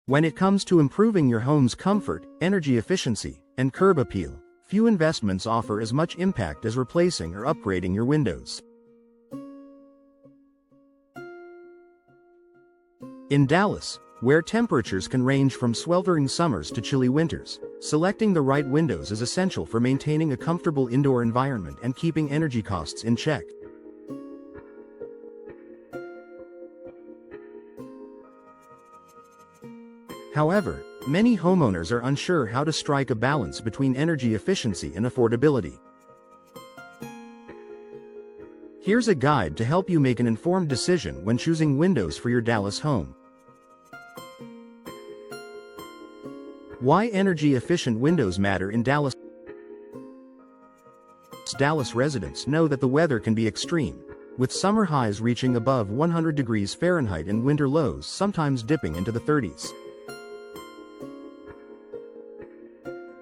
When it comes to improving your home's comfort, energy efficiency, and curb appeal, few investments offer as much impact as replacing or upgrading your windows. In Dallas, where temperatures can range from sweltering summers to chilly winters, selecting the right windows is essential for maintaining a comfortable indoor environment and keeping energy costs in check. However, many homeowners are unsure how to strike a balance between energy efficiency and affordability. Here's a guide to help you make an informed decision when choosing windows for your Dallas home. Why energy-efficient windows matter in Dallas. Dallas residents know that the weather can be extreme, with summer highs reaching above 100 degrees Fahrenheit and winter lows sometimes dipping into the 30s.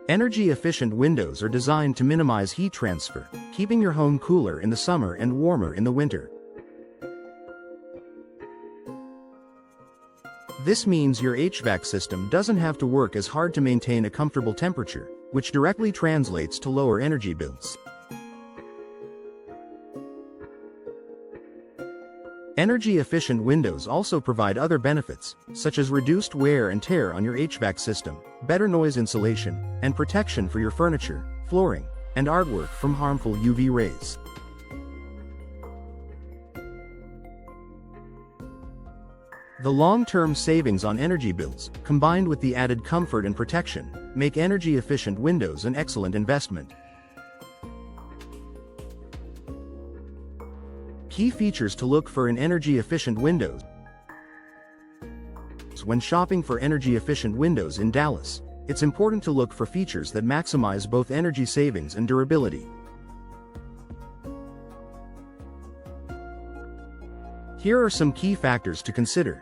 Energy-efficient windows are designed to minimize heat transfer, keeping your home cooler in the summer and warmer in the winter. This means your HVAC system doesn't have to work as hard to maintain a comfortable temperature, which directly translates to lower energy bills. Energy-efficient windows also provide other benefits, such as reduced wear and tear on your HVAC system, better noise insulation, and protection for your furniture, flooring, and artwork from harmful UV rays. The long-term savings on energy bills, combined with the added comfort and protection, make energy-efficient windows an excellent investment. Key features to look for in energy-efficient windows. When shopping for energy-efficient windows in Dallas, it's important to look for features that maximize both energy savings and durability. Here are some key factors to consider.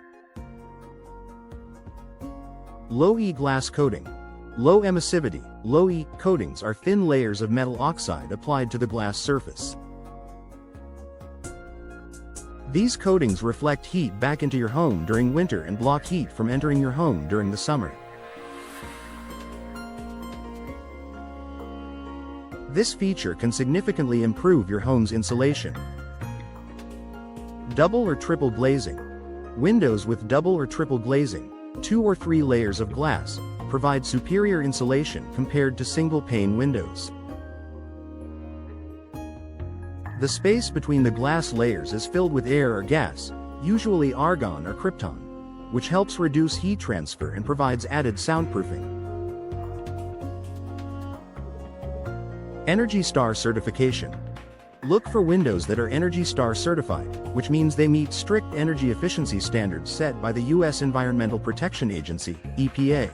Low E glass coating. Low emissivity, low E coatings are thin layers of metal oxide applied to the glass surface. These coatings reflect heat back into your home during winter and block heat from entering your home during the summer. This feature can significantly improve your home's insulation. Double or triple glazing. Windows with double or triple glazing, 2 or 3 layers of glass, provide superior insulation compared to single-pane windows. The space between the glass layers is filled with air or gas, usually argon or krypton, which helps reduce heat transfer and provides added soundproofing. Energy Star certification. Look for windows that are Energy Star certified, which means they meet strict energy efficiency standards set by the U.S. Environmental Protection Agency, EPA.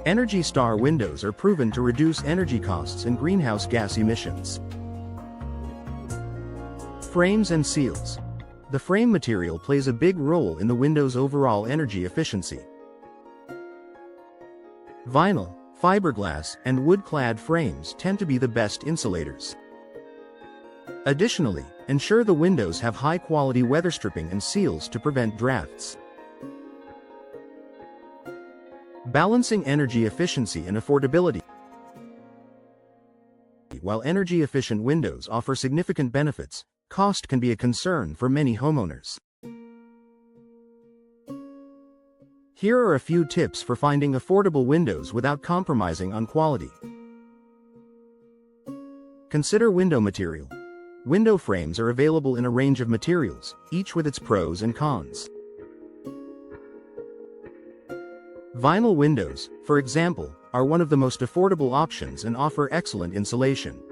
Energy Star windows are proven to reduce energy costs and greenhouse gas emissions. Frames and seals. The frame material plays a big role in the window's overall energy efficiency. Vinyl, fiberglass, and wood-clad frames tend to be the best insulators. Additionally, ensure the windows have high-quality weather stripping and seals to prevent drafts. Balancing energy efficiency and affordability. While energy-efficient windows offer significant benefits, cost can be a concern for many homeowners. Here are a few tips for finding affordable windows without compromising on quality. Consider window material. Window frames are available in a range of materials, each with its pros and cons. Vinyl windows, for example, are one of the most affordable options and offer excellent insulation.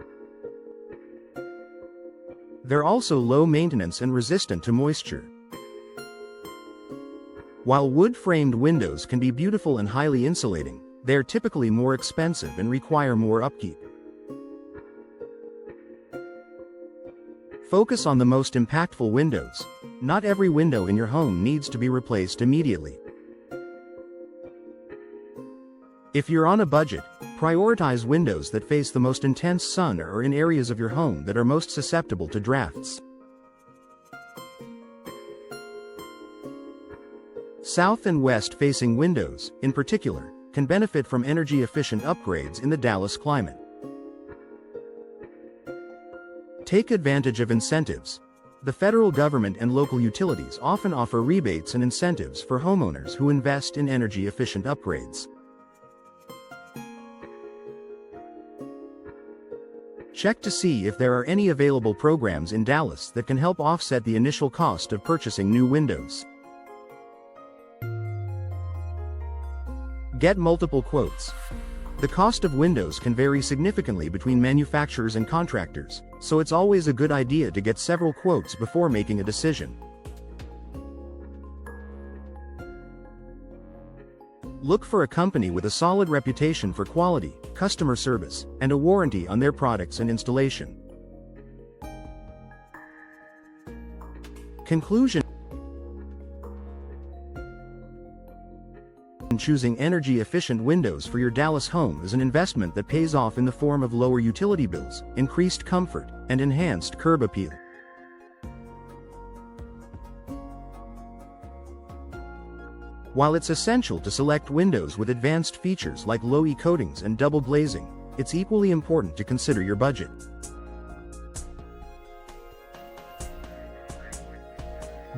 They're also low maintenance and resistant to moisture. While wood-framed windows can be beautiful and highly insulating, they are typically more expensive and require more upkeep. Focus on the most impactful windows. Not every window in your home needs to be replaced immediately. If you're on a budget, prioritize windows that face the most intense sun or are in areas of your home that are most susceptible to drafts. South and west facing windows, in particular, can benefit from energy-efficient upgrades in the Dallas climate. Take advantage of incentives. The federal government and local utilities often offer rebates and incentives for homeowners who invest in energy-efficient upgrades. Check to see if there are any available programs in Dallas that can help offset the initial cost of purchasing new windows. Get multiple quotes. The cost of windows can vary significantly between manufacturers and contractors, so it's always a good idea to get several quotes before making a decision. Look for a company with a solid reputation for quality, customer service, and a warranty on their products and installation. Conclusion: choosing energy-efficient windows for your Dallas home is an investment that pays off in the form of lower utility bills, increased comfort, and enhanced curb appeal. While it's essential to select windows with advanced features like low-E coatings and double glazing, it's equally important to consider your budget.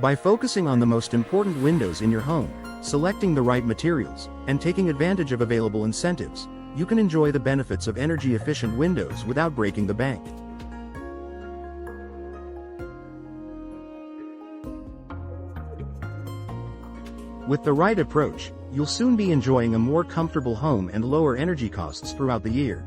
By focusing on the most important windows in your home, selecting the right materials, and taking advantage of available incentives, you can enjoy the benefits of energy-efficient windows without breaking the bank. With the right approach, you'll soon be enjoying a more comfortable home and lower energy costs throughout the year.